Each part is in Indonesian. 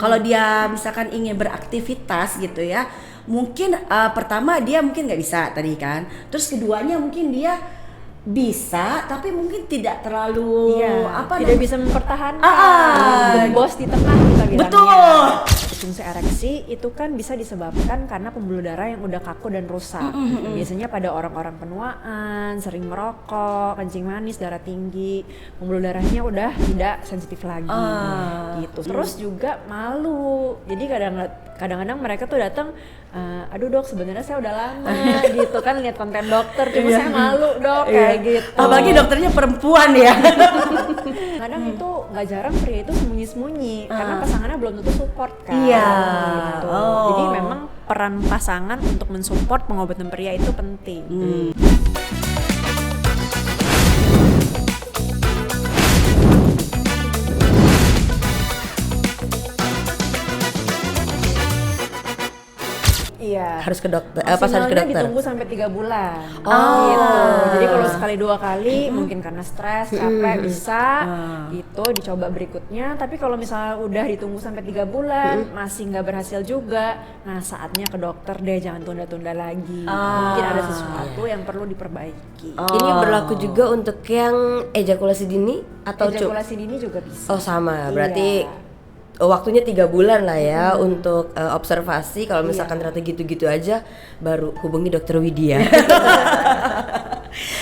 Kalau dia misalkan ingin beraktivitas gitu ya, mungkin pertama dia mungkin nggak bisa tadi kan. Terus keduanya mungkin dia bisa, tapi mungkin tidak terlalu tidak bisa mempertahankan gembos di tengah kita bilangnya. Betul. Disfungsi ereksi itu kan bisa disebabkan karena pembuluh darah yang udah kaku dan rusak. Biasanya pada orang-orang penuaan, sering merokok, kencing manis, darah tinggi, pembuluh darahnya udah tidak sensitif lagi gitu. Terus juga malu. Jadi kadang-kadang mereka tuh datang, aduh dok sebenarnya saya udah lama gitu kan lihat konten dokter, cuma saya malu dok kayak gitu. Apalagi dokternya perempuan ya. Kadang itu nggak jarang pria itu sembunyi-sembunyi karena pasangannya belum tentu support kan. Gitu. Jadi memang peran pasangan untuk mensupport pengobatan pria itu penting. Iya. Harus ke dokter. Pas harus ke dokter. ditunggu sampai 3 bulan. Gitu. Jadi kalau sekali 2 kali mungkin karena stres, capek bisa gitu dicoba berikutnya. Tapi kalau misalnya udah ditunggu sampai 3 bulan masih nggak berhasil juga, nah saatnya ke dokter deh, jangan tunda-tunda lagi. Mungkin ada sesuatu yang perlu diperbaiki. Ini berlaku juga untuk yang ejakulasi dini atau Ejakulasi dini juga bisa. Oh sama, berarti waktunya 3 bulan lah ya untuk observasi. Kalau misalkan ternyata gitu-gitu aja, baru hubungi dokter Widya.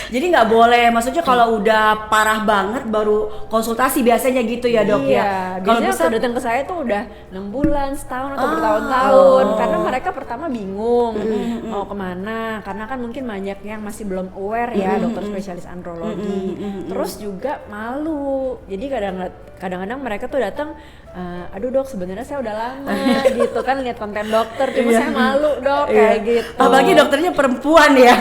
Jadi nggak boleh, maksudnya kalau udah parah banget baru konsultasi biasanya gitu ya dok ya. Kalau bisa datang ke saya tuh udah 6 bulan, setahun atau bertahun-tahun karena mereka pertama bingung mau kemana, karena kan mungkin banyak yang masih belum aware ya dokter spesialis andrologi. Terus juga malu, jadi kadang-kadang mereka tuh datang, aduh dok sebenarnya saya udah lama gitu kan lihat konten dokter, cuma saya malu dok kayak gitu. Apalagi dokternya perempuan ya.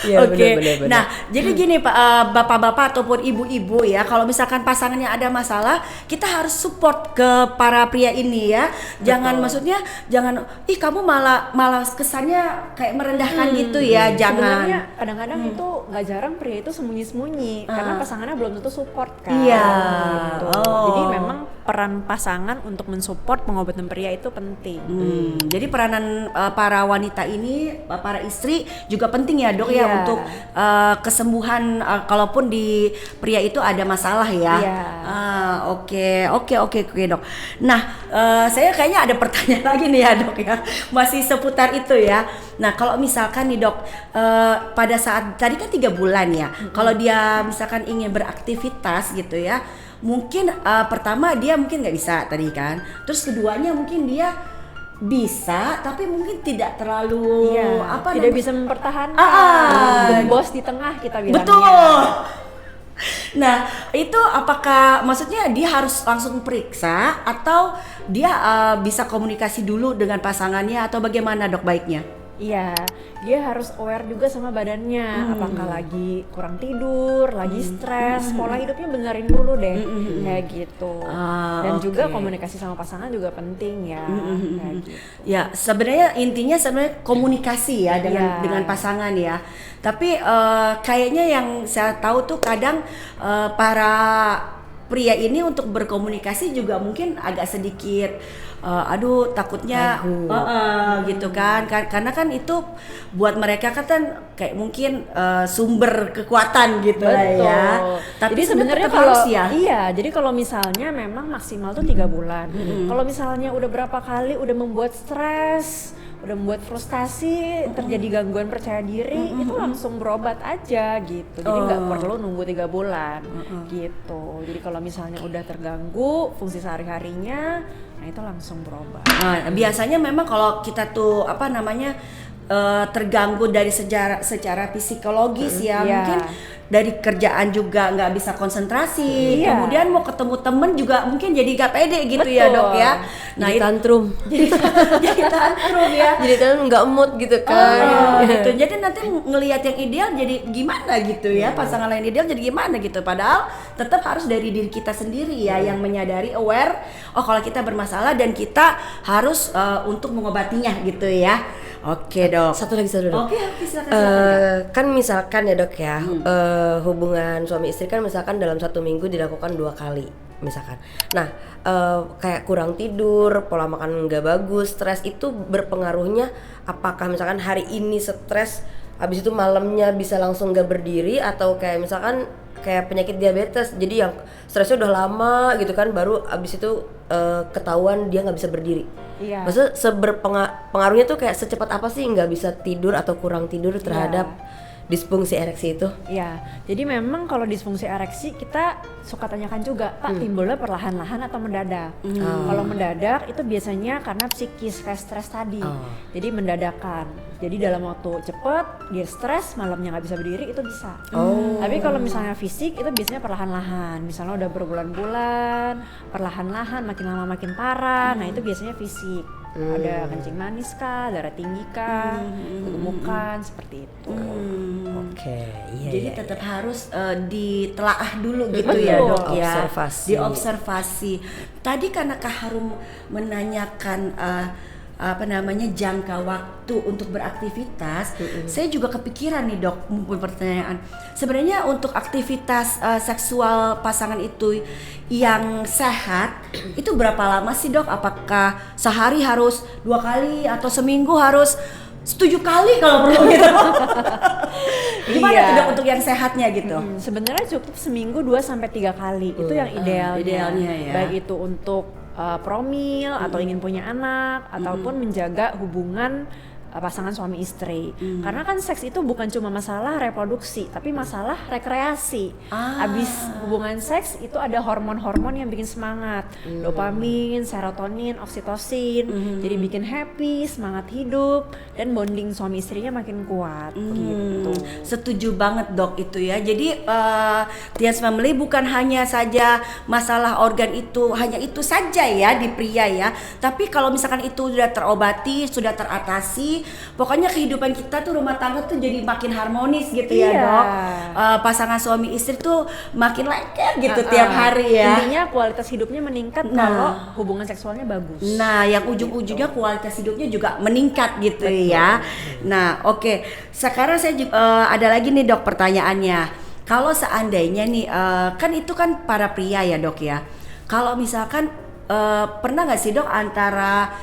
Oke. Nah, jadi gini Pak, bapak-bapak ataupun ibu-ibu ya, kalau misalkan pasangannya ada masalah, kita harus support ke para pria ini ya. Jangan maksudnya jangan kamu malah kesannya kayak merendahkan gitu ya. Jangan. Sebenarnya kadang-kadang itu nggak jarang pria itu sembunyi-sembunyi karena pasangannya belum tentu support kan. Iya. Gitu. Jadi memang peran pasangan untuk mensupport pengobatan pria itu penting. Jadi peranan para wanita ini, para istri juga penting ya dok ya untuk kesembuhan kalaupun di pria itu ada masalah ya. Oke dok. Nah saya kayaknya ada pertanyaan lagi nih ya dok ya, masih seputar itu ya. Nah kalau misalkan nih dok, pada saat tadi kan 3 bulan ya, kalau dia misalkan ingin beraktivitas gitu ya, mungkin pertama dia mungkin nggak bisa tadi kan, terus keduanya mungkin dia bisa tapi mungkin tidak terlalu tidak bisa mempertahankan gembos di tengah kita bilangnya. Betul. Nah itu apakah maksudnya dia harus langsung periksa atau dia bisa komunikasi dulu dengan pasangannya atau bagaimana dok baiknya? Iya, dia harus aware juga sama badannya, apakah lagi kurang tidur, lagi stres, pola hidupnya benerin dulu deh, kayak gitu. Dan juga komunikasi sama pasangan juga penting ya, kayak gitu. Ya sebenarnya intinya komunikasi ya dengan pasangan ya. Tapi kayaknya yang saya tahu tuh kadang para pria ini untuk berkomunikasi juga mungkin agak sedikit takutnya gitu kan, karena kan itu buat mereka kan kayak mungkin sumber kekuatan gitu lah ya. Tapi jadi sebenarnya jadi kalau misalnya memang maksimal tuh 3 bulan. Kalau misalnya udah berapa kali udah membuat stres, udah membuat frustasi, terjadi gangguan percaya diri, itu langsung berobat aja gitu. Jadi nggak perlu nunggu 3 bulan gitu. Jadi kalau misalnya udah terganggu fungsi sehari-harinya, nah itu langsung berobat. Nah, biasanya memang kalau kita tuh terganggu dari secara psikologis mungkin dari kerjaan juga nggak bisa konsentrasi, kemudian mau ketemu temen juga mungkin jadi gak pede gitu. Betul. Ya dok ya. Nah jadi tantrum. jadi tantrum ya. Jadi tantrum nggak mood gitu kan. Gitu. Jadi nanti ngelihat yang ideal jadi gimana gitu ya, pasangan lain ideal jadi gimana gitu. Padahal tetap harus dari diri kita sendiri ya yang menyadari, aware. Kalau kita bermasalah dan kita harus untuk mengobatinya gitu ya. Oke dok. Satu lagi dok. Oke silakan. Kan misalkan ya dok ya, hubungan suami istri kan misalkan dalam 1 minggu dilakukan 2 kali misalkan. Nah, kayak kurang tidur, pola makan nggak bagus, stres itu berpengaruhnya apakah misalkan hari ini stres, habis itu malamnya bisa langsung nggak berdiri, atau kayak misalkan kayak penyakit diabetes, jadi yang stresnya udah lama gitu kan, baru habis itu ketahuan dia nggak bisa berdiri. Iya. Maksudnya pengaruhnya tuh kayak secepat apa sih nggak bisa tidur atau kurang tidur terhadap disfungsi ereksi itu? Ya, jadi memang kalau disfungsi ereksi kita suka tanyakan juga, Pak, timbulnya perlahan-lahan atau mendadak? Kalau mendadak itu biasanya karena psikis, kayak stres tadi. Jadi mendadakan. Jadi dalam waktu cepet dia stres, malamnya nggak bisa berdiri, itu bisa. Tapi kalau misalnya fisik itu biasanya perlahan-lahan. Misalnya udah berbulan-bulan, perlahan-lahan, makin lama makin parah. Nah itu biasanya fisik. Ada kencing manis kah, darah tinggi kah, kegemukan, seperti itu. Oke, iya. Jadi iya, tetap harus ditelaah dulu gitu ya dok ya. Observasi. Diobservasi. Tadi karena Kak Harum menanyakan jangka waktu untuk beraktivitas, saya juga kepikiran nih dok, pertanyaan. Sebenarnya untuk aktivitas seksual pasangan itu yang sehat itu berapa lama sih dok? Apakah sehari harus 2 kali atau seminggu harus 7 kali kalau perlu gitu? Gimana tuh dok untuk yang sehatnya gitu? Sebenarnya cukup seminggu 2-3 kali, itu yang idealnya ya. Baik itu untuk promil atau ingin punya anak ataupun menjaga hubungan pasangan suami istri. Karena kan seks itu bukan cuma masalah reproduksi, tapi masalah rekreasi. Abis hubungan seks itu ada hormon-hormon yang bikin semangat, dopamin, serotonin, oksitosin, jadi bikin happy, semangat hidup, dan bonding suami istrinya makin kuat. Gitu. Setuju banget dok itu ya. Jadi Tians Family bukan hanya saja masalah organ itu hanya itu saja ya di pria ya. Tapi kalau misalkan itu sudah terobati, sudah teratasi, pokoknya kehidupan kita tuh, rumah tangga tuh jadi makin harmonis gitu ya dok. Pasangan suami istri tuh makin lengket gitu tiap hari ya. Intinya kualitas hidupnya meningkat kalau hubungan seksualnya bagus. Nah, yang ujung-ujungnya kualitas hidupnya juga meningkat gitu ya. Nah, oke. Sekarang saya ada lagi nih dok pertanyaannya. Kalau seandainya nih, kan itu kan para pria ya dok ya. Kalau misalkan pernah nggak sih dok antara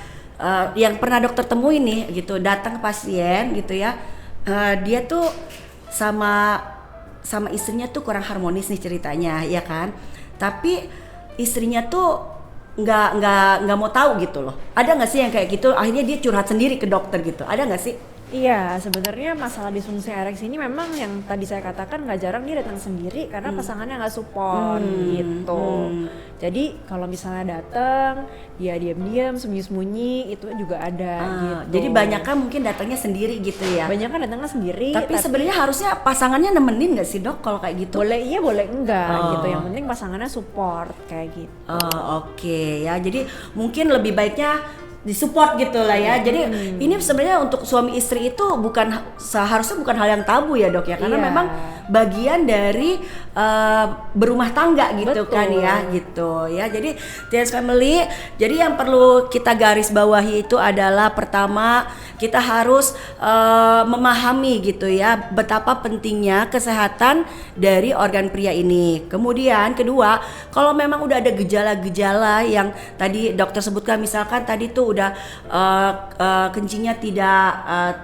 yang pernah dokter temui nih gitu, datang pasien gitu ya, dia tuh sama istrinya tuh kurang harmonis nih ceritanya ya kan, tapi istrinya tuh nggak mau tahu gitu loh. Ada nggak sih yang kayak gitu, akhirnya dia curhat sendiri ke dokter gitu, ada nggak sih? Iya, sebenarnya masalah disfungsi ereksi ini memang yang tadi saya katakan nggak jarang dia datang sendiri karena pasangannya nggak support gitu. Jadi kalau misalnya datang, dia diam-diam, sembunyi-sembunyi, itu juga ada. Gitu. Jadi banyaknya mungkin datangnya sendiri gitu ya? Banyaknya datangnya sendiri. Tapi sebenarnya harusnya pasangannya nemenin nggak sih dok kalau kayak gitu? Boleh iya, boleh enggak gitu. Yang penting pasangannya support kayak gitu. Oke ya, jadi mungkin lebih baiknya disupport gitu lah ya. Jadi ini sebenarnya untuk suami istri itu seharusnya bukan hal yang tabu ya dok ya, karena memang bagian dari berumah tangga gitu. Betul. Kan ya gitu ya. Jadi Tians Family, jadi yang perlu kita garis bawahi itu adalah pertama kita harus memahami gitu ya betapa pentingnya kesehatan dari organ pria ini. Kemudian kedua, kalau memang udah ada gejala-gejala yang tadi dokter sebutkan, misalkan tadi tuh udah kencingnya tidak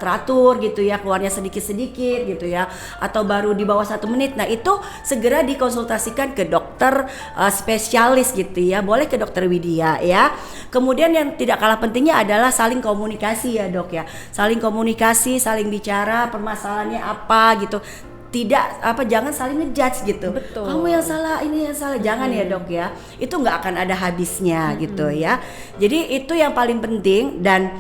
teratur gitu ya, keluarnya sedikit-sedikit gitu ya, atau baru di bawah 1 menit. Nah itu segera dikonsultasikan ke dokter spesialis gitu ya, boleh ke dokter Widya ya. Kemudian yang tidak kalah pentingnya adalah saling komunikasi ya dok ya, saling komunikasi, saling bicara permasalahannya apa gitu. Tidak jangan saling ngejudge gitu. Betul. Kamu yang salah, ini yang salah, jangan ya dok ya. Itu nggak akan ada habisnya gitu ya. Jadi itu yang paling penting. Dan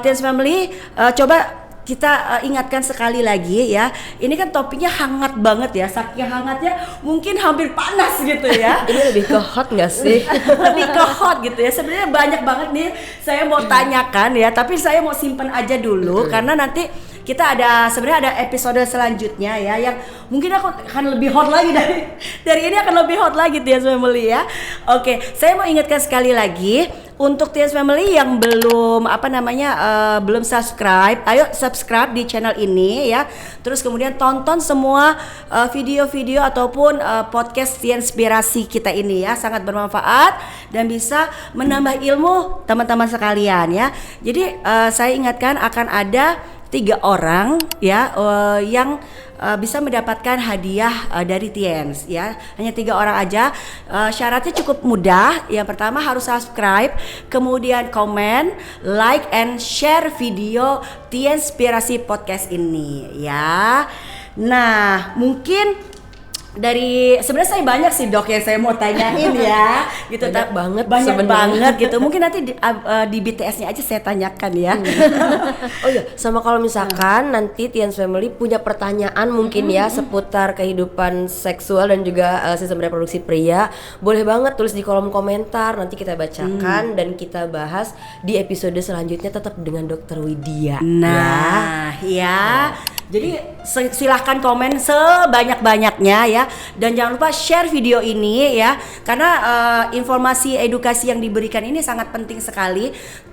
Tians Family, coba kita ingatkan sekali lagi ya. Ini kan topiknya hangat banget ya, saking hangatnya mungkin hampir panas gitu ya. Ini lebih ke hot nggak sih? Lebih ke hot gitu ya. Sebenarnya banyak banget nih saya mau tanyakan ya, tapi saya mau simpen aja dulu karena nanti kita sebenarnya ada episode selanjutnya ya, yang mungkin aku akan lebih hot lagi dari ini, akan lebih hot lagi Tians Family ya. Oke, saya mau ingatkan sekali lagi, Untuk Tians Family yang belum belum subscribe, ayo subscribe di channel ini ya. Terus kemudian tonton semua video-video ataupun podcast Tianspirasi kita ini ya, sangat bermanfaat dan bisa menambah ilmu teman-teman sekalian ya. Jadi saya ingatkan akan ada 3 orang ya yang bisa mendapatkan hadiah dari Tiens ya. Hanya 3 orang aja. Syaratnya cukup mudah. Yang pertama harus subscribe, kemudian komen, like and share video Tianspirasi podcast ini ya. Nah, mungkin sebenarnya saya banyak sih Dok yang saya mau tanyain ya gitu. Banyak banget gitu. Mungkin nanti di BTS-nya aja saya tanyakan ya. Oh iya, sama kalau misalkan nanti Tians Family punya pertanyaan mungkin ya seputar kehidupan seksual dan juga sistem reproduksi pria, boleh banget tulis di kolom komentar, nanti kita bacakan dan kita bahas di episode selanjutnya tetap dengan Dr. Widya. Nah, ya. Jadi silahkan komen sebanyak-banyaknya ya, dan jangan lupa share video ini ya, karena informasi edukasi yang diberikan ini sangat penting sekali.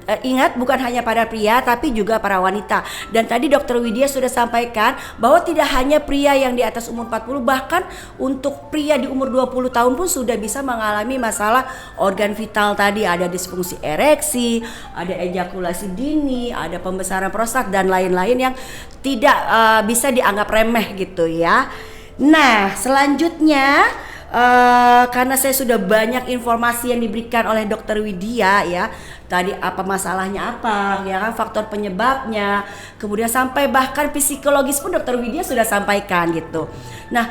Ingat, bukan hanya pada pria tapi juga para wanita. Dan tadi Dr. Widya sudah sampaikan bahwa tidak hanya pria yang di atas umur 40, bahkan untuk pria di umur 20 tahun pun sudah bisa mengalami masalah organ vital tadi, ada disfungsi ereksi, ada ejakulasi dini, ada pembesaran prostat dan lain-lain yang tidak bisa dianggap remeh gitu ya. Nah, selanjutnya karena saya sudah banyak informasi yang diberikan oleh Dr. Widya ya, tadi apa masalahnya apa ya kan, faktor penyebabnya, kemudian sampai bahkan psikologis pun Dr. Widya sudah sampaikan gitu. Nah,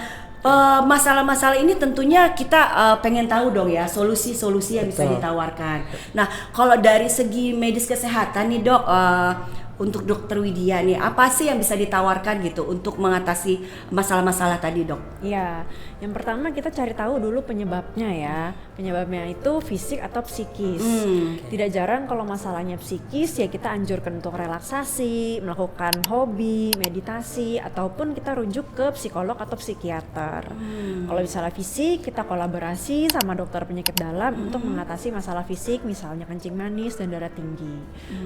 masalah-masalah ini tentunya kita pengen tahu dong ya solusi-solusi yang bisa ditawarkan. Nah, kalau dari segi medis kesehatan nih Dok, untuk Dr. Widya nih, apa sih yang bisa ditawarkan gitu untuk mengatasi masalah-masalah tadi Dok? Iya, yang pertama kita cari tahu dulu penyebabnya ya. Penyebabnya itu fisik atau psikis. Tidak jarang kalau masalahnya psikis ya kita anjurkan untuk relaksasi, melakukan hobi, meditasi, ataupun kita rujuk ke psikolog atau psikiater. Kalau misalnya fisik, kita kolaborasi sama dokter penyakit dalam untuk mengatasi masalah fisik, misalnya kencing manis dan darah tinggi.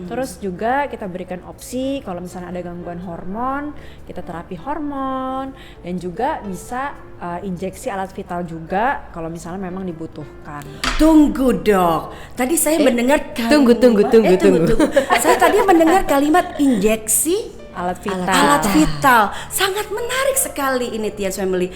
Terus juga kita berikan opsi kalau misalnya ada gangguan hormon, kita terapi hormon, dan juga bisa injeksi alat vital juga kalau misalnya memang dibutuhkan. Tunggu Dok, tadi saya mendengar Tunggu. Saya tadi mendengar kalimat injeksi Alat vital. Alat vital, sangat menarik sekali ini Tians Family.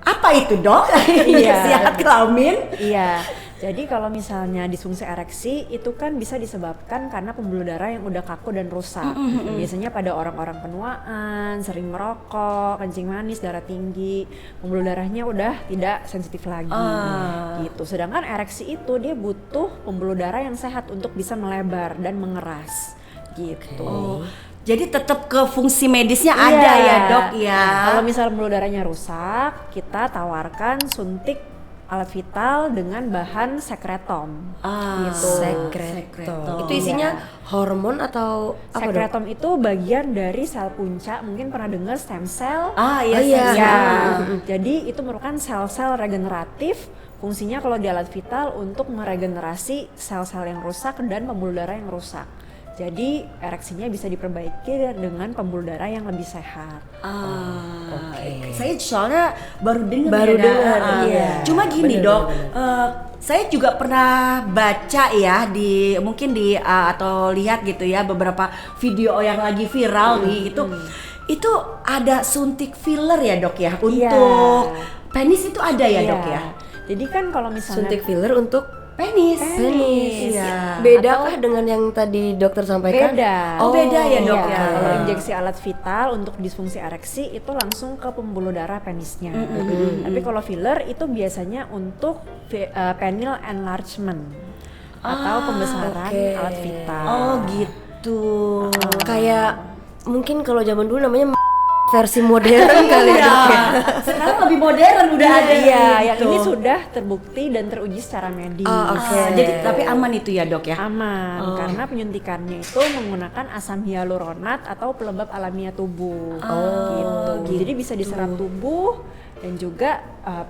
Apa itu Dok? Injeksi alat kelamin? Iya. Jadi kalau misalnya disfungsi ereksi itu kan bisa disebabkan karena pembuluh darah yang udah kaku dan rusak. Biasanya pada orang-orang penuaan, sering merokok, kencing manis, darah tinggi, pembuluh darahnya udah tidak sensitif lagi. Gitu. Sedangkan ereksi itu dia butuh pembuluh darah yang sehat untuk bisa melebar dan mengeras. Gitu. Jadi tetap ke fungsi medisnya ada ya Dok ya. Kalau misalnya pembuluh darahnya rusak, kita tawarkan suntik alat vital dengan bahan sekretom. Gitu. Sekretom. Itu isinya hormon atau apa? Sekretom itu bagian dari sel punca. Mungkin pernah dengar stem cell? Iya. Jadi itu merupakan sel-sel regeneratif. Fungsinya kalau di alat vital untuk meregenerasi sel-sel yang rusak dan pembuluh darah yang rusak. Jadi ereksinya bisa diperbaiki dengan pembuluh darah yang lebih sehat. Saya soalnya baru dengar. Iya. Cuma gini Dok, saya juga pernah baca ya mungkin atau lihat gitu ya beberapa video yang lagi viral nih itu ada suntik filler ya Dok ya untuk penis itu ada ya Dok ya. Jadi kan kalau misalnya suntik filler untuk penis. Ya. Bedakah dengan yang tadi dokter sampaikan? Beda. Beda ya Dok ya. Kalau injeksi alat vital untuk disfungsi ereksi itu langsung ke pembuluh darah penisnya. Tapi kalau filler itu biasanya untuk penile enlargement atau pembesaran alat vital. Oh gitu. Kayak mungkin kalau zaman dulu namanya versi modern kali ya. Sekarang lebih modern udah ada. Iya, yang ini sudah terbukti dan teruji secara medis. Jadi tapi aman itu ya Dok ya? Aman, karena penyuntikannya itu menggunakan asam hyaluronat atau pelembab alamiah tubuh. Gitu. Jadi bisa diserap tubuh dan juga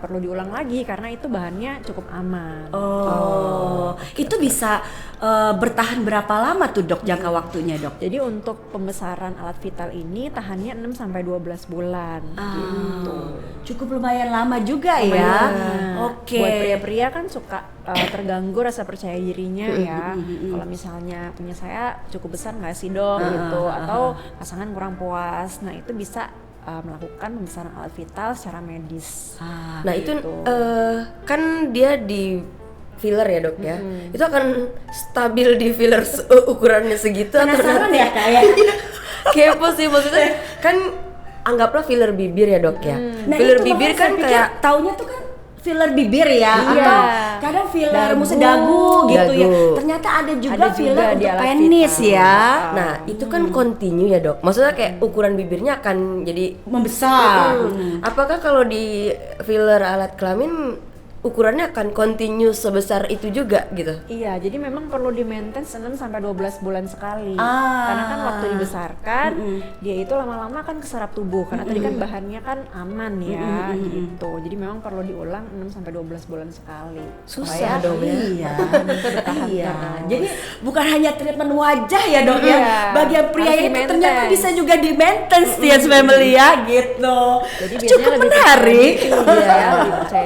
perlu diulang lagi karena itu bahannya cukup aman. itu bisa bertahan berapa lama tuh dok jangka waktunya dok? Jadi untuk pembesaran alat vital ini tahannya 6 sampai 12 bulan gitu. Cukup lumayan lama juga ya. Oke. Buat pria-pria kan suka terganggu rasa percaya dirinya ya. Kalau misalnya punya saya cukup besar nggak sih dok gitu, atau pasangan kurang puas. Nah itu bisa melakukan pembesaran alat vital secara medis. Nah itu kan dia di filler ya dok ya, itu akan stabil di filler ukurannya segitu atau Penasaran nanti ya kayak. kepo sih maksudnya kan anggaplah filler bibir ya dok ya. Filler itu bibir makanya kan saya pikir kayak taunya tuh kan filler bibir ya, Iya. atau kadang filler maksudnya dagu gitu ya. Dagu. Ternyata ada juga Ada filler juga di untuk alat penis vital. ya. nah itu kan continue ya dok, maksudnya kayak ukuran bibirnya akan jadi Membesar. apakah kalau di filler alat kelamin ukurannya akan continue sebesar itu juga gitu? Iya, jadi memang perlu di maintain 6 sampai 12 bulan sekali. Karena kan waktu dibesarkan, dia itu lama-lama kan keserap tubuh. Karena tadi kan bahannya kan aman ya, gitu. Jadi memang perlu diulang 6 sampai 12 bulan sekali. Susah dong ya. Iya. Bertahan Iya. terus. Jadi bukan hanya treatment wajah ya dok ya. Iya. Bagian pria Harus itu di-maintain. ternyata bisa juga di maintenance Tians Family ya gitu. Jadi biasanya Cukup lebih menarik. Iya,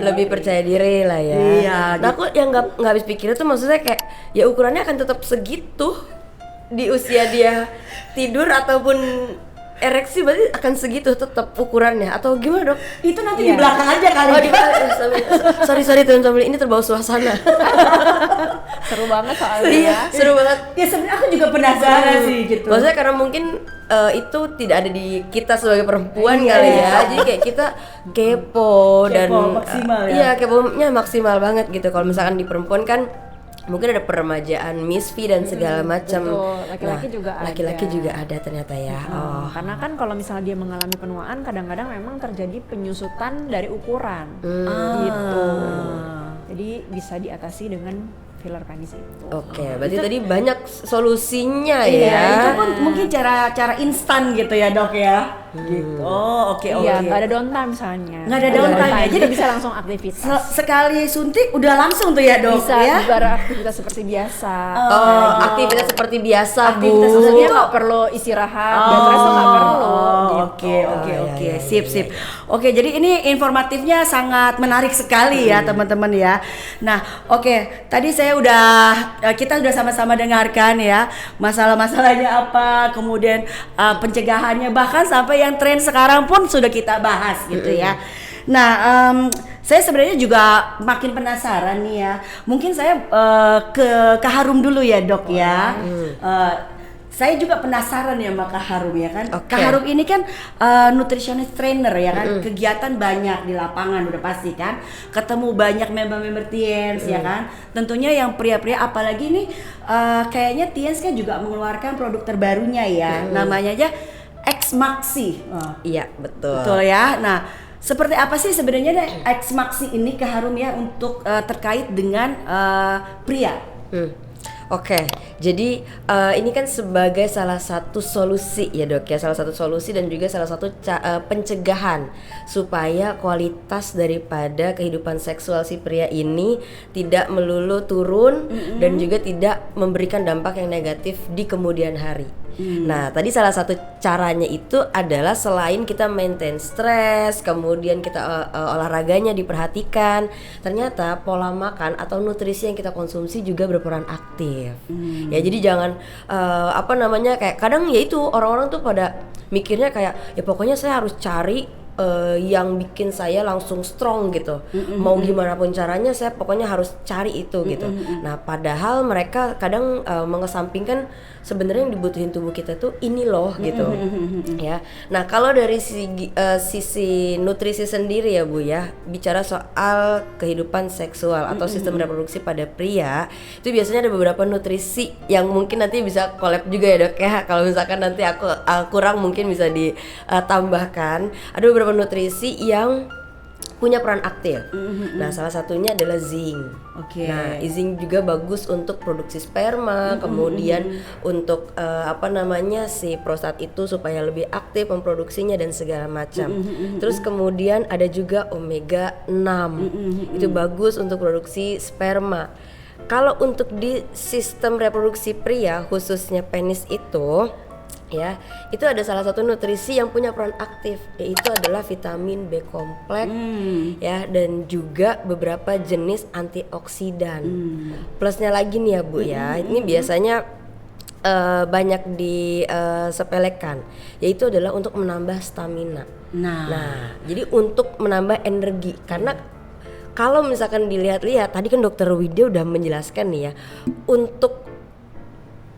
Lebih percaya diri lah ya. Iya, Nah aku yang nggak habis pikirnya tuh maksudnya kayak ya ukurannya akan tetap segitu di usia dia tidur ataupun ereksi, berarti akan segitu tetap ukurannya atau gimana dok? Itu nanti di belakang aja kali. Oh, sorry teman-teman, ini terbawa suasana. Seru banget soalnya. Iya, seru banget. Ya sebenarnya aku juga penasaran sih gitu. Maksudnya karena mungkin itu tidak ada di kita sebagai perempuan Iya. kali ya. Jadi kayak kita kepo dan maksimal ya. Iya, keponya maksimal banget gitu. Kalau misalkan di perempuan kan mungkin ada peremajaan misfi dan segala macam. betul. Laki-laki juga ada. Laki-laki juga ada ternyata ya. Oh. Karena kan kalau misalnya dia mengalami penuaan, kadang-kadang memang terjadi penyusutan dari ukuran, gitu. Jadi bisa diatasi dengan filler penis itu. Oke, berarti tadi banyak solusinya Iya, ya. itu pun mungkin cara instan gitu ya dok ya. Gitu. Oh oke. Iya, nggak ada downtime misalnya. Nggak ada downtime ya, Jadi jadi bisa langsung aktivitas. Sekali suntik udah langsung tuh ya dok Bisa ya. beraktivitas seperti biasa. Oh, aktivitas seperti biasa, Aktivitas Bu. Maksudnya nggak perlu istirahat, bed rest tuh nggak perlu. gitu. Oke, sip. Oke, jadi ini informatifnya sangat menarik sekali ya teman-teman ya. Nah, oke, tadi kita udah sama-sama dengarkan ya masalah-masalahnya apa, kemudian pencegahannya, bahkan sampai yang tren sekarang pun sudah kita bahas gitu ya. Nah, saya sebenarnya juga makin penasaran nih ya. Mungkin saya ke Harum dulu ya dok ya. Saya juga penasaran ya sama Kak Harum ya kan. Oke. Kak Harum ini kan nutritionist trainer ya kan. Kegiatan banyak di lapangan udah pasti kan. Ketemu banyak member-member Tiens ya kan. Tentunya yang pria-pria apalagi nih kayaknya Tiens kan juga mengeluarkan produk terbarunya ya. Namanya aja X Maxi. Iya, betul. Betul ya. Nah, seperti apa sih sebenarnya X Maxi ini Kak Harum ya untuk terkait dengan pria? Oke, jadi ini kan sebagai salah satu solusi ya dok ya, salah satu solusi dan juga salah satu pencegahan supaya kualitas daripada kehidupan seksual si pria ini tidak melulu turun dan juga tidak memberikan dampak yang negatif di kemudian hari. Nah, tadi salah satu caranya itu adalah selain kita maintain stres, kemudian kita olahraganya diperhatikan, ternyata pola makan atau nutrisi yang kita konsumsi juga berperan aktif. Ya, jadi jangan kayak kadang ya itu orang-orang tuh pada mikirnya kayak ya pokoknya saya harus cari yang bikin saya langsung strong gitu. Mau gimana pun caranya saya pokoknya harus cari itu gitu. Nah, padahal mereka kadang mengesampingkan sebenarnya yang dibutuhin tubuh kita tuh ini loh gitu. Ya. Nah, kalau dari sisi nutrisi sendiri ya Bu ya, bicara soal kehidupan seksual atau sistem reproduksi pada pria, itu biasanya ada beberapa nutrisi yang mungkin nanti bisa collab juga ya dok ya. Kalau misalkan nanti aku kurang mungkin bisa ditambahkan. Ada beberapa nutrisi yang punya peran aktif. Nah, salah satunya adalah zinc. Oke. Nah, zinc juga bagus untuk produksi sperma, kemudian untuk si prostat itu supaya lebih aktif memproduksinya dan segala macam. Terus kemudian ada juga omega 6. Itu bagus untuk produksi sperma. Kalau untuk di sistem reproduksi pria khususnya penis itu ya, itu ada salah satu nutrisi yang punya peran aktif, yaitu adalah vitamin B kompleks ya, dan juga beberapa jenis antioksidan. Plusnya lagi nih ya Bu ya, ini biasanya banyak disepelekan, yaitu adalah untuk menambah stamina. Nah, jadi untuk menambah energi, karena kalau misalkan dilihat-lihat, tadi kan Dokter Widya udah menjelaskan nih ya, untuk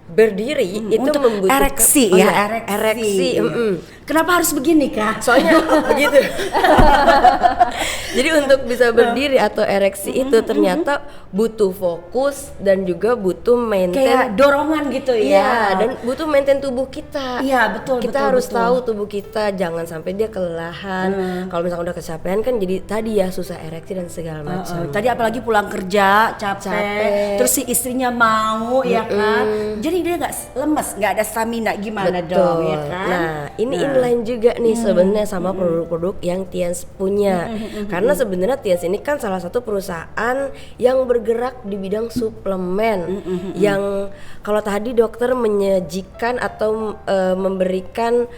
berdiri itu untuk membutuhkan ereksi ereksi. Kenapa harus begini Kak? Soalnya begitu. Jadi untuk bisa berdiri atau ereksi itu ternyata butuh fokus dan juga butuh maintain, kayak dorongan gitu ya. Iya, dan butuh maintain tubuh kita. Iya, betul. Kita harus tahu tubuh kita, jangan sampai dia kelelahan. Kalau misalkan udah kecapean kan jadi tadi ya susah ereksi dan segala macam. Tadi apalagi pulang kerja capek. Terus si istrinya mau ya kan. Jadi dia nggak lemes, nggak ada stamina, gimana dong ya kan? Nah, ini inline juga nih sebenarnya sama produk-produk yang Tians punya. Karena sebenarnya Tians ini kan salah satu perusahaan yang bergerak di bidang suplemen. Yang kalau tadi dokter menyajikan atau memberikan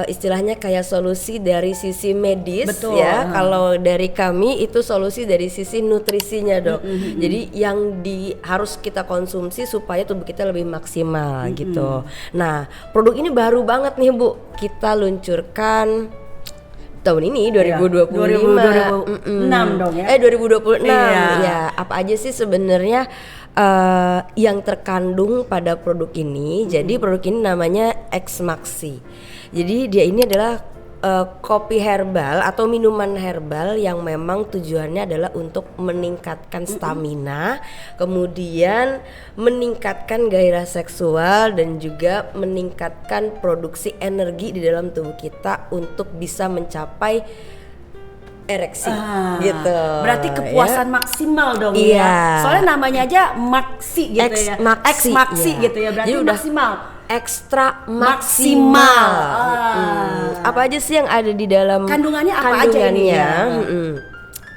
istilahnya kayak solusi dari sisi medis. Betul. Ya. Kalau dari kami itu solusi dari sisi nutrisinya, Dok. Jadi yang harus kita konsumsi supaya tubuh kita lebih maksimal gitu. Nah, produk ini baru banget nih Bu, kita luncurkan tahun ini 2025. 2026 dong ya. 2026. Iya. Ya, apa aja sih sebenarnya yang terkandung pada produk ini? Jadi produk ini namanya X-Maxi. Jadi dia ini adalah kopi herbal atau minuman herbal yang memang tujuannya adalah untuk meningkatkan stamina, kemudian meningkatkan gairah seksual dan juga meningkatkan produksi energi di dalam tubuh kita untuk bisa mencapai ereksi gitu. Berarti kepuasan maksimal dong Iya. ya. Soalnya namanya aja maksi gitu ya. X-Maxi gitu ya. Berarti jadi udah maksimal. Ekstra maksimal. Apa aja sih yang ada di dalam Kandungannya apa aja ini ya?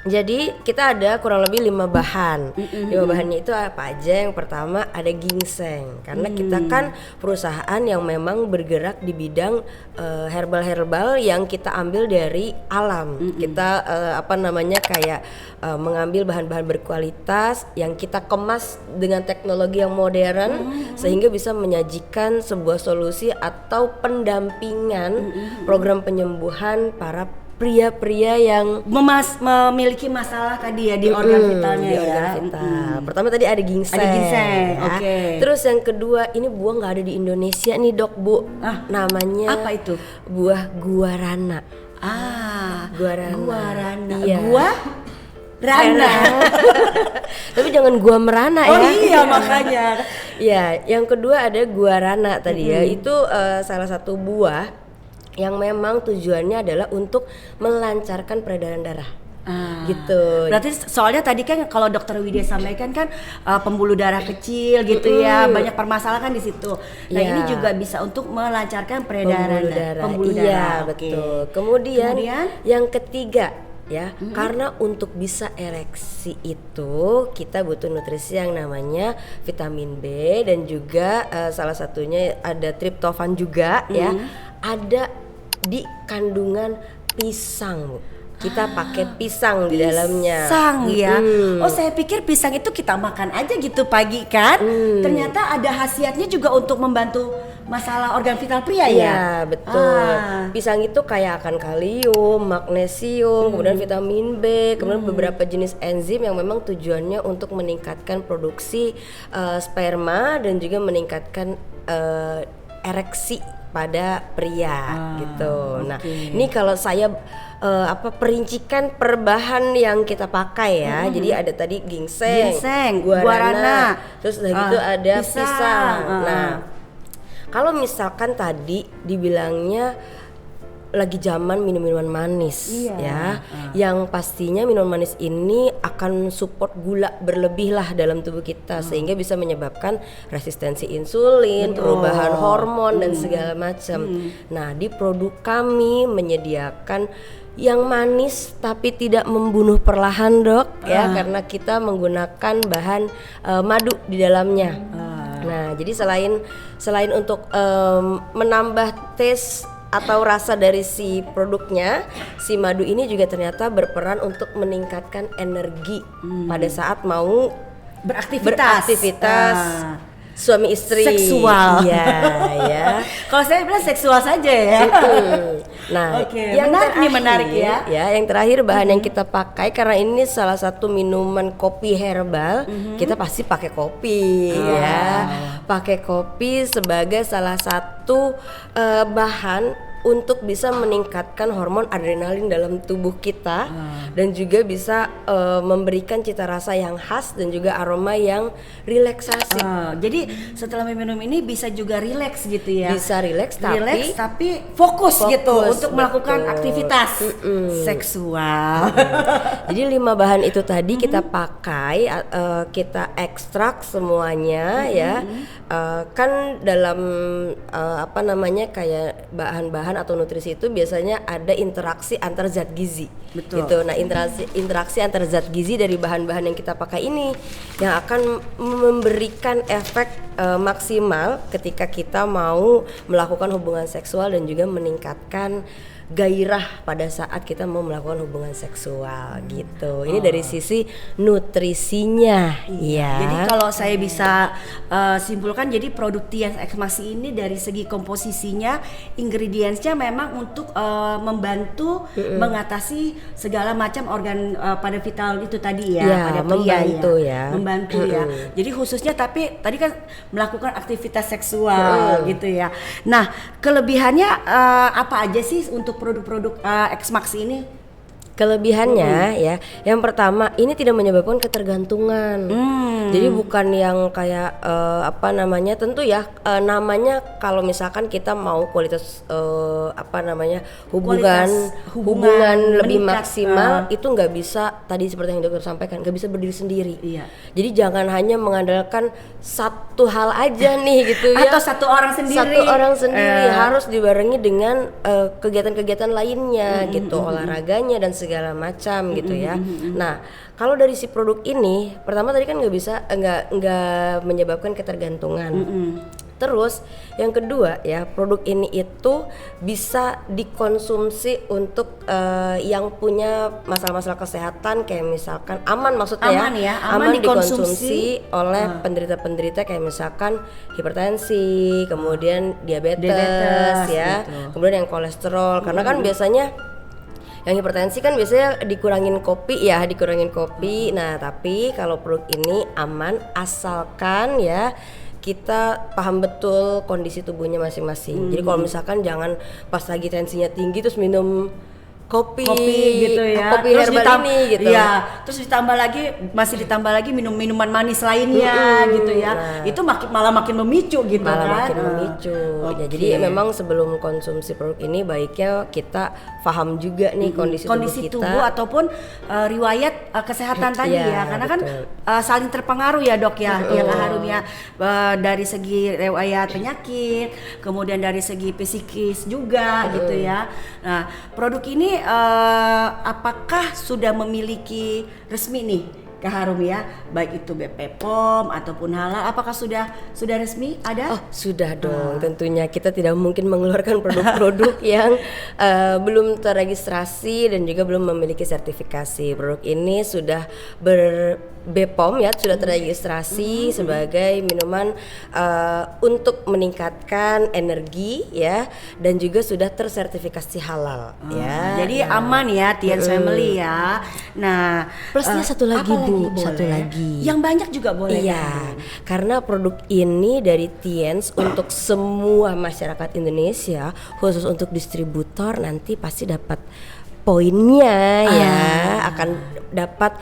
Jadi kita ada kurang lebih 5 bahan. 5 bahannya itu apa aja? Yang pertama ada ginseng. Karena kita kan perusahaan yang memang bergerak di bidang herbal-herbal yang kita ambil dari alam. Kita kayak mengambil bahan-bahan berkualitas yang kita kemas dengan teknologi yang modern sehingga bisa menyajikan sebuah solusi atau pendampingan program penyembuhan para pria-pria yang memiliki masalah tadi ya di organ vitalnya di ya. organ vital. Pertama tadi ada ginseng. Ada ginseng, ya. oke. Terus yang kedua ini buah nggak ada di Indonesia nih Dok Bu. Namanya apa itu? Buah guarana. Guarana. Guarana. Iya. Gua Rana. Tapi jangan gua merana ya. Oh iya makanya. Ya, yang kedua ada guarana tadi ya. Itu salah satu buah yang memang tujuannya adalah untuk melancarkan peredaran darah. Gitu. Berarti soalnya tadi kan kalau Dokter Widya sampaikan kan pembuluh darah kecil gitu ya, banyak permasalahan di situ. Nah, ini juga bisa untuk melancarkan peredaran pembuluh darah. Iya, betul. Kemudian yang ketiga ya, karena untuk bisa ereksi itu kita butuh nutrisi yang namanya vitamin B dan juga salah satunya ada triptofan juga ya. Ada di kandungan pisang, Bu. Kita pakai pisang di dalamnya. Pisang ya. Oh, saya pikir pisang itu kita makan aja gitu pagi kan. Ternyata ada khasiatnya juga untuk membantu masalah organ vital pria ya. Iya, betul. Pisang itu kaya akan kalium, magnesium, kemudian vitamin B, kemudian beberapa jenis enzim yang memang tujuannya untuk meningkatkan produksi sperma dan juga meningkatkan ereksi pada pria gitu. Nah, ini kalau saya perincikan per bahan yang kita pakai ya. Jadi ada tadi ginseng, guarana, terus udah gitu ada pisang. Nah, kalau misalkan tadi dibilangnya lagi zaman minum-minuman manis ya, yang pastinya minuman manis ini akan support gula berlebih lah dalam tubuh kita sehingga bisa menyebabkan resistensi insulin, perubahan hormon dan segala macam. Nah, di produk kami menyediakan yang manis tapi tidak membunuh perlahan, Dok, ya, karena kita menggunakan bahan madu di dalamnya. Nah, jadi selain untuk menambah taste atau rasa dari si produknya, si madu ini juga ternyata berperan untuk meningkatkan energi pada saat mau beraktivitas. Suami istri Seksual. Iya, ya. Kalau saya bilang seksual saja ya. Nah, Oke, yang menarik ya. Yang terakhir bahan yang kita pakai karena ini salah satu minuman kopi herbal, kita pasti pakai kopi ya. Pakai kopi sebagai salah satu bahan untuk bisa meningkatkan hormon adrenalin dalam tubuh kita dan juga bisa memberikan cita rasa yang khas dan juga aroma yang relaksasi. Jadi setelah meminum ini bisa juga rileks gitu ya. Bisa rileks tapi fokus gitu untuk melakukan betul. aktivitas seksual. Jadi 5 bahan itu tadi kita pakai, kita ekstrak semuanya ya. Kan dalam kayak bahan-bahan atau nutrisi itu biasanya ada interaksi antar zat gizi. Betul. Gitu. Nah, interaksi antar zat gizi dari bahan-bahan yang kita pakai ini yang akan memberikan efek maksimal ketika kita mau melakukan hubungan seksual dan juga meningkatkan gairah pada saat kita mau melakukan hubungan seksual gitu. Ini dari sisi nutrisinya, ya. Jadi kalau saya bisa simpulkan, jadi produk Tiens Ekmasi ini dari segi komposisinya, ingredientsnya memang untuk membantu mengatasi segala macam organ pada vital itu tadi ya, pada pria membantu ya. Jadi khususnya tapi tadi kan melakukan aktivitas seksual gitu ya. Nah, kelebihannya apa aja sih untuk produk-produk X-Max ini? Kelebihannya ya, yang pertama ini tidak menyebabkan ketergantungan. Jadi bukan yang kayak tentu ya namanya kalau misalkan kita mau kualitas hubungan lebih maksimal itu nggak bisa tadi seperti yang dokter sampaikan, nggak bisa berdiri sendiri. Iya. Jadi jangan hanya mengandalkan satu hal aja nih gitu ya. Atau satu orang sendiri. Harus dibarengi dengan kegiatan-kegiatan lainnya gitu, olahraganya dan segala macam gitu ya. Nah, kalau dari si produk ini, pertama tadi kan nggak menyebabkan ketergantungan. Terus yang kedua ya, produk ini itu bisa dikonsumsi untuk yang punya masalah-masalah kesehatan kayak misalkan aman dikonsumsi oleh penderita-penderita kayak misalkan hipertensi, kemudian diabetes ya, gitu. Kemudian yang kolesterol, karena kan biasanya yang hipertensi kan biasanya dikurangin kopi. Nah, tapi kalau produk ini aman asalkan ya kita paham betul kondisi tubuhnya masing-masing. Jadi kalau misalkan jangan pas lagi tensinya tinggi terus minum kopi gitu ya, kopi terus herbal ini gitu. Iya, terus ditambah lagi minuman manis lainnya gitu ya. Nah, itu malah makin memicu gitu kan. Ya, jadi memang sebelum konsumsi produk ini baiknya kita paham juga nih kondisi tubuh ataupun riwayat kesehatan tadi ya. Karena kan saling terpengaruh ya, Dok ya. Yang Harum ya, dari segi riwayat penyakit, kemudian dari segi psikis juga gitu ya. Nah, produk ini apakah sudah memiliki resmi nih Kak Harum ya, baik itu BP POM ataupun halal, apakah sudah resmi ada? Oh, sudah dong. Tentunya kita tidak mungkin mengeluarkan produk-produk yang belum terregistrasi dan juga belum memiliki sertifikasi. Produk ini sudah BPOM ya, sudah terregistrasi sebagai minuman untuk meningkatkan energi ya, dan juga sudah tersertifikasi halal ya. Jadi aman ya Tiens Family ya. Nah, plusnya satu lagi yang banyak juga boleh. Iya, karena produk ini dari Tiens untuk semua masyarakat Indonesia, khusus untuk distributor nanti pasti dapat poinnya ya, akan dapat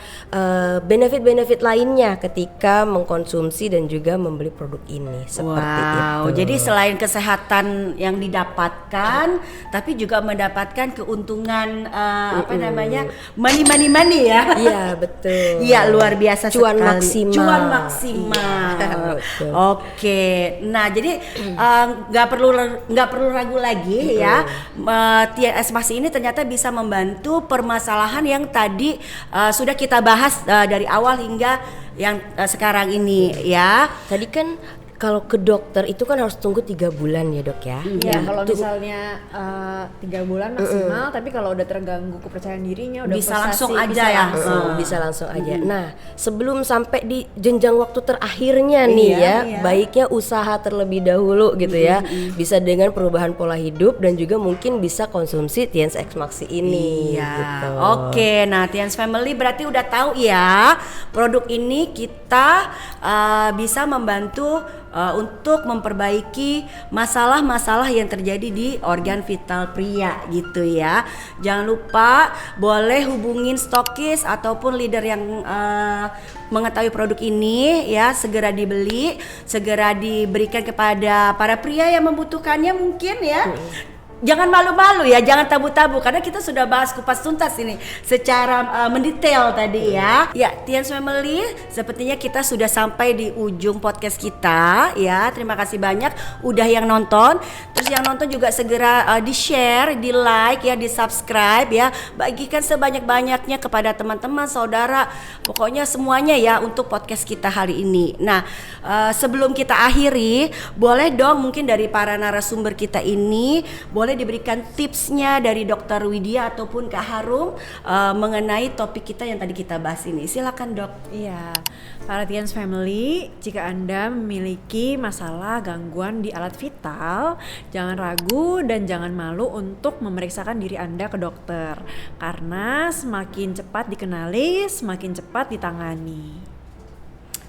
benefit-benefit lainnya ketika mengkonsumsi dan juga membeli produk ini seperti itu. Jadi selain kesehatan yang didapatkan, tapi juga mendapatkan keuntungan money ya. Iya, betul. Iya, luar biasa Cuan sekali. maksimal. Cuan maksimal. Betul. Oke. Nah, jadi nggak perlu ragu lagi ya. Tiens Ekmasi ini ternyata bisa membantu membantu permasalahan yang tadi sudah kita bahas dari awal hingga yang sekarang ini ya. Tadi kan kalau ke dokter itu kan harus tunggu 3 bulan ya dok ya. Iya, kalau misalnya 3 bulan maksimal, tapi kalau udah terganggu kepercayaan dirinya, udah bisa frustasi, langsung aja bisa ya. langsung. Bisa langsung aja. Nah, sebelum sampai di jenjang waktu terakhirnya nih baiknya usaha terlebih dahulu gitu ya. Bisa dengan perubahan pola hidup dan juga mungkin bisa konsumsi TNS X Maxi ini. Iya. Gitu. Oke, nah TNS Family berarti udah tahu ya, produk ini kita bisa membantu untuk memperbaiki masalah-masalah yang terjadi di organ vital pria gitu ya. Jangan lupa boleh hubungin stokis ataupun leader yang mengetahui produk ini ya, segera dibeli, segera diberikan kepada para pria yang membutuhkannya mungkin ya. Jangan malu-malu ya, jangan tabu-tabu karena kita sudah bahas kupas tuntas ini secara mendetail tadi ya. Ya, TNS Family, sepertinya kita sudah sampai di ujung podcast kita ya. Terima kasih banyak udah yang nonton. Terus yang nonton juga segera di-share, di-like ya, di-subscribe ya. Bagikan sebanyak-banyaknya kepada teman-teman, saudara, pokoknya semuanya ya untuk podcast kita hari ini. Nah, sebelum kita akhiri, boleh dong mungkin dari para narasumber kita ini boleh diberikan tipsnya dari Dr. Widya ataupun Kak Harum mengenai topik kita yang tadi kita bahas ini. Silakan dok. Iya, para TNS Family, jika Anda memiliki masalah gangguan di alat vital, jangan ragu dan jangan malu untuk memeriksakan diri Anda ke dokter. Karena semakin cepat dikenali, semakin cepat ditangani.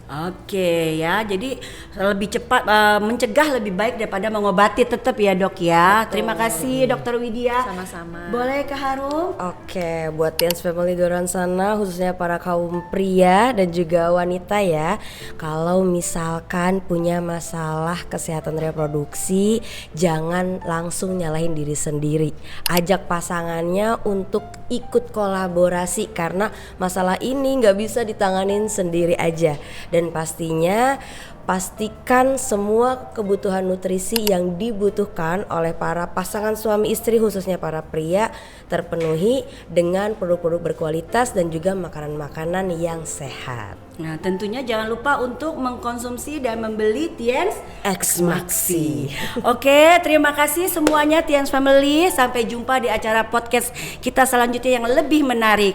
Oke ya, jadi lebih cepat mencegah lebih baik daripada mengobati tetap ya dok ya. Betul. Terima kasih Dr. Widya. Sama-sama. Boleh Kak Harum? Oke, buat TNS Family di luar sana, khususnya para kaum pria dan juga wanita ya, kalau misalkan punya masalah kesehatan reproduksi, jangan langsung nyalahin diri sendiri. Ajak pasangannya untuk ikut kolaborasi karena masalah ini nggak bisa ditanganin sendiri aja. Dan pastinya pastikan semua kebutuhan nutrisi yang dibutuhkan oleh para pasangan suami istri khususnya para pria terpenuhi dengan produk-produk berkualitas dan juga makanan-makanan yang sehat. Nah, tentunya jangan lupa untuk mengkonsumsi dan membeli TNS X Maxi. Oke, terima kasih semuanya TNS Family. Sampai jumpa di acara podcast kita selanjutnya yang lebih menarik.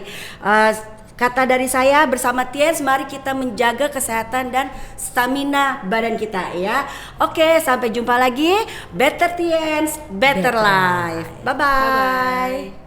Kata dari saya, bersama TNS mari kita menjaga kesehatan dan stamina badan kita ya. Oke, sampai jumpa lagi. Better TNS, better life. Bye-bye.